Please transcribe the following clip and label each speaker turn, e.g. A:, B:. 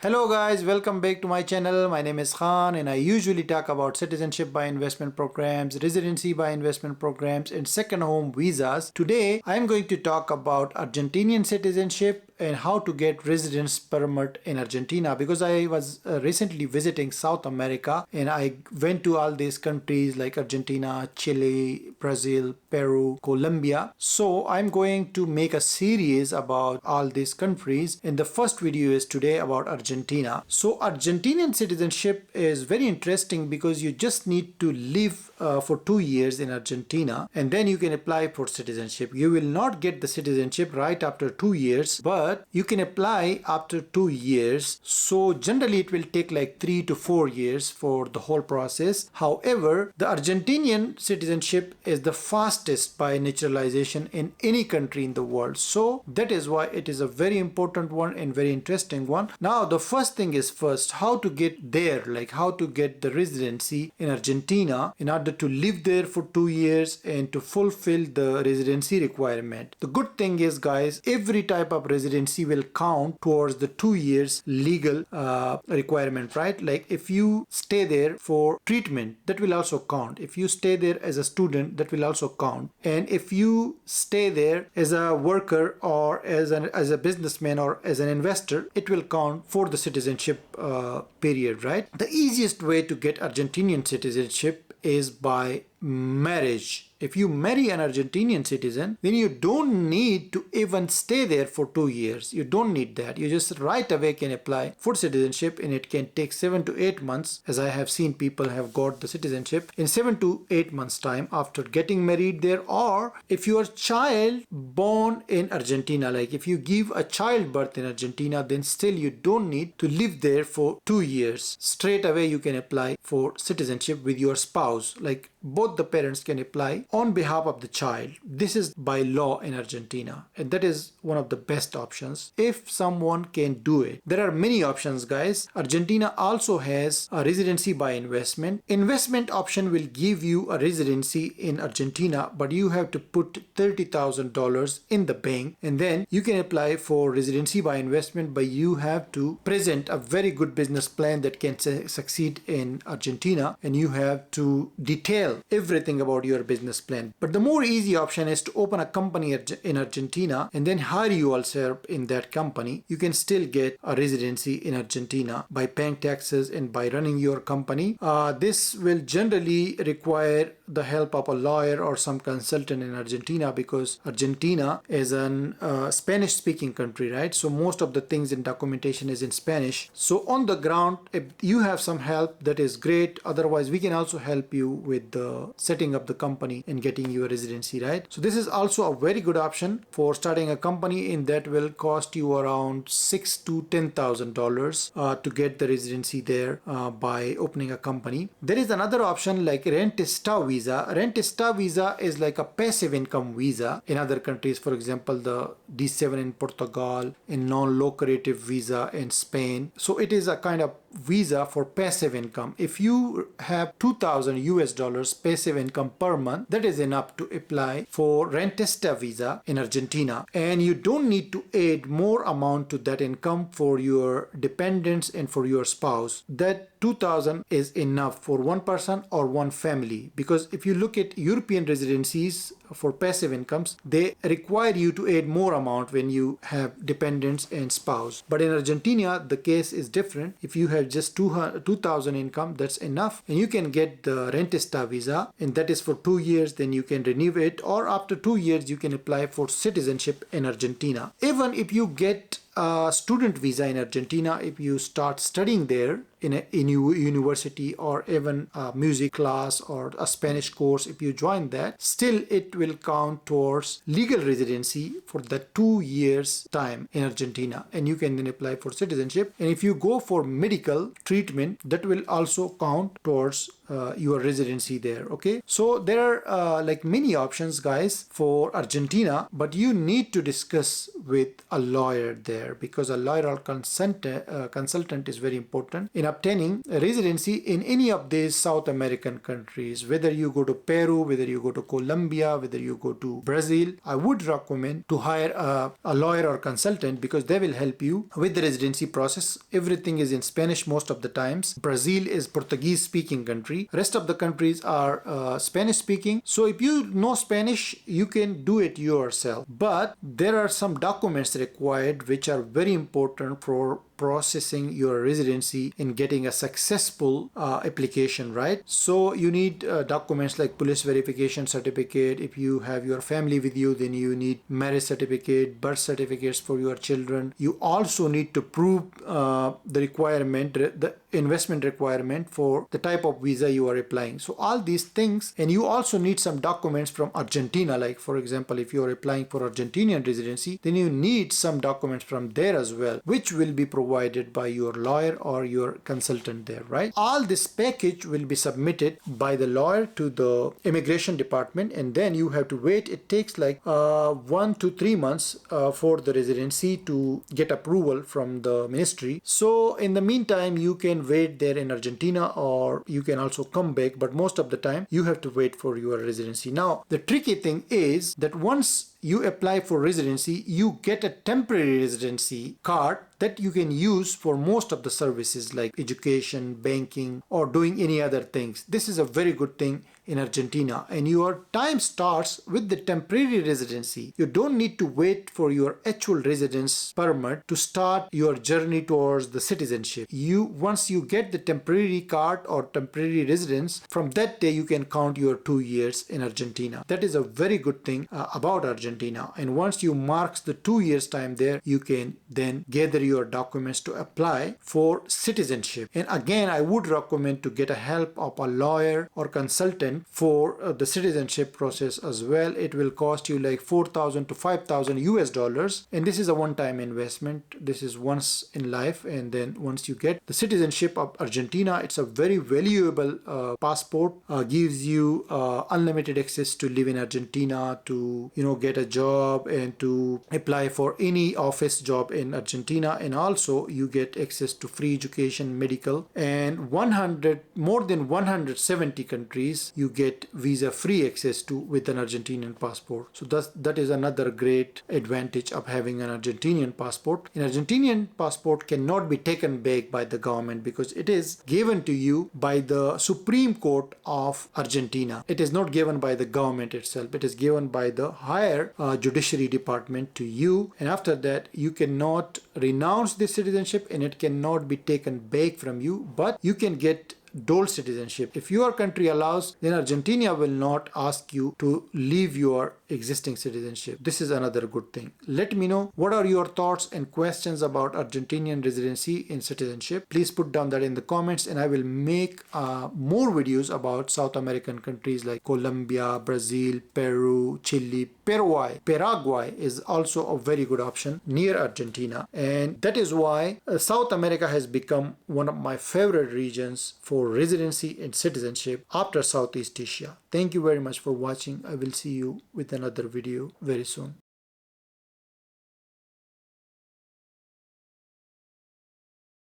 A: Hello guys, welcome back to my channel. My name is Khan and I usually talk about citizenship by investment programs, residency by investment programs and second home visas. Today I am going to talk about Argentinian citizenship and how to get residence permit in Argentina, because I was recently visiting South America and I went to all these countries like Argentina, Chile, Brazil, Peru, Colombia. So I'm going to make a series about all these countries, and the first video is today about Argentina. So Argentinian citizenship is very interesting because you just need to live for 2 years in Argentina and then you can apply for citizenship. You will not get the citizenship right after 2 years, but you can apply after 2 years. So generally it will take like 3 to 4 years for the whole process. However, the Argentinian citizenship is the fastest by naturalization in any country in the world. So that is why it is a very important one and very interesting one. Now the first thing is first how to get there, like how to get the residency in Argentina in order to live there for 2 years and to fulfill the residency requirement. The good thing is, guys, every type of residency will count towards the 2 years legal requirement, right? Like if you stay there for treatment, that will also count. If you stay there as a student, that will also count. And if you stay there as a worker or as a businessman or as an investor, it will count for the citizenship period, right? The easiest way to get Argentinian citizenship is by marriage. If you marry an Argentinian citizen, then you don't need to even stay there for 2 years. You don't need that. You just right away can apply for citizenship, and it can take 7 to 8 months, as I have seen people have got the citizenship in 7 to 8 months time after getting married there. Or if your child born in Argentina, like if you give a childbirth in Argentina, then still you don't need to live there for 2 years. Straight away you can apply for citizenship with your spouse. Like both the parents can apply on behalf of the child. This is by law in Argentina, and that is one of the best options if someone can do it. There are many options, guys. Argentina also has a residency by investment. Investment option will give you a residency in Argentina, but you have to put $30,000 in the bank, and then you can apply for residency by investment, but you have to present a very good business plan that can succeed in Argentina, and you have to detail everything about your business plan. But the more easy option is to open a company in Argentina and then hire yourself in that company. You can still get a residency in Argentina by paying taxes and by running your company. This will generally require the help of a lawyer or some consultant in Argentina, because Argentina is an Spanish speaking country, right? So most of the things in documentation is in Spanish. So on the ground, if you have some help, that is great. Otherwise, we can also help you with the setting up the company and getting your residency, right? So this is also a very good option for starting a company, and that will cost you around $6,000 to $10,000 to get the residency there by opening a company. There is another option like Rentista visa. Rentista visa is like a passive income visa in other countries, for example the D7 in Portugal, and non-lucrative visa in Spain. So it is a kind of visa for passive income. If you have $2,000 passive income per month, that is enough to apply for Rentista visa in Argentina, and you don't need to add more amount to that income for your dependents and for your spouse. That 2,000 is enough for one person or one family, because if you look at European residencies for passive incomes, they require you to add more amount when you have dependents and spouse. But in Argentina, the case is different. If you have just 2,000 income, that's enough, and you can get the Rentista visa, and that is for 2 years. Then you can renew it, or after 2 years you can apply for citizenship in Argentina. Even if you get a student visa in Argentina, if you start studying there in a university or even a music class or a Spanish course, if you join that, still it will count towards legal residency for the 2 years time in Argentina, and you can then apply for citizenship. And if you go for medical treatment, that will also count towards your residency there. Okay, so there are like many options, guys, for Argentina, but you need to discuss with a lawyer there, because a lawyer or consultant is very important. In a obtaining a residency in any of these South American countries. Whether you go to Peru, whether you go to Colombia, whether you go to Brazil, I would recommend to hire a lawyer or consultant because they will help you with the residency process. Everything is in Spanish most of the times. Brazil is Portuguese speaking country. Rest of the countries are Spanish speaking. So if you know Spanish, you can do it yourself. But there are some documents required which are very important for processing your residency and getting a successful application, right? So you need documents like police verification certificate. If you have your family with you, then you need marriage certificate, birth certificates for your children. You also need to prove the requirement, the investment requirement for the type of visa you are applying. So all these things, and you also need some documents from Argentina. Like for example, if you are applying for Argentinian residency, then you need some documents from there as well, which will be provided by your lawyer or your consultant there, right? All this package will be submitted by the lawyer to the immigration department, and then you have to wait. It takes like 1 to 3 months for the residency to get approval from the ministry. So in the meantime, you can wait there in Argentina, or you can also come back, but most of the time you have to wait for your residency. Now the tricky thing is that once you apply for residency, you get a temporary residency card that you can use for most of the services like education, banking, or doing any other things. This is a very good thing in Argentina, and your time starts with the temporary residency. You don't need to wait for your actual residence permit to start your journey towards the citizenship. Once you get the temporary card or temporary residence, from that day you can count your 2 years in Argentina. That is a very good thing about Argentina. And once you mark the 2 years time there, you can then gather your documents to apply for citizenship. And again, I would recommend to get a help of a lawyer or consultant for the citizenship process as well. It will cost you like $4,000 to $5,000, and this is a one-time investment. This is once in life, and then once you get the citizenship of Argentina, it's a very valuable passport. Gives you unlimited access to live in Argentina, to get a job, and to apply for any office job in Argentina, and also you get access to free education, medical, and more than 170 countries you get visa free access to with an Argentinian passport. So that is another great advantage of having an Argentinian passport. An Argentinian passport cannot be taken back by the government because it is given to you by the Supreme Court of Argentina. It is not given by the government itself. It is given by the higher judiciary department to you, and after that you cannot renounce this citizenship and it cannot be taken back from you, but you can get dual citizenship. If your country allows, then Argentina will not ask you to leave your existing citizenship. This is another good thing. Let me know what are your thoughts and questions about Argentinian residency and citizenship. Please put down that in the comments, and I will make more videos about South American countries like Colombia, Brazil, Peru, Chile, Paraguay is also a very good option near Argentina, and that is why South America has become one of my favorite regions for residency and citizenship after Southeast Asia. Thank you very much for watching. I will see you with another video very soon.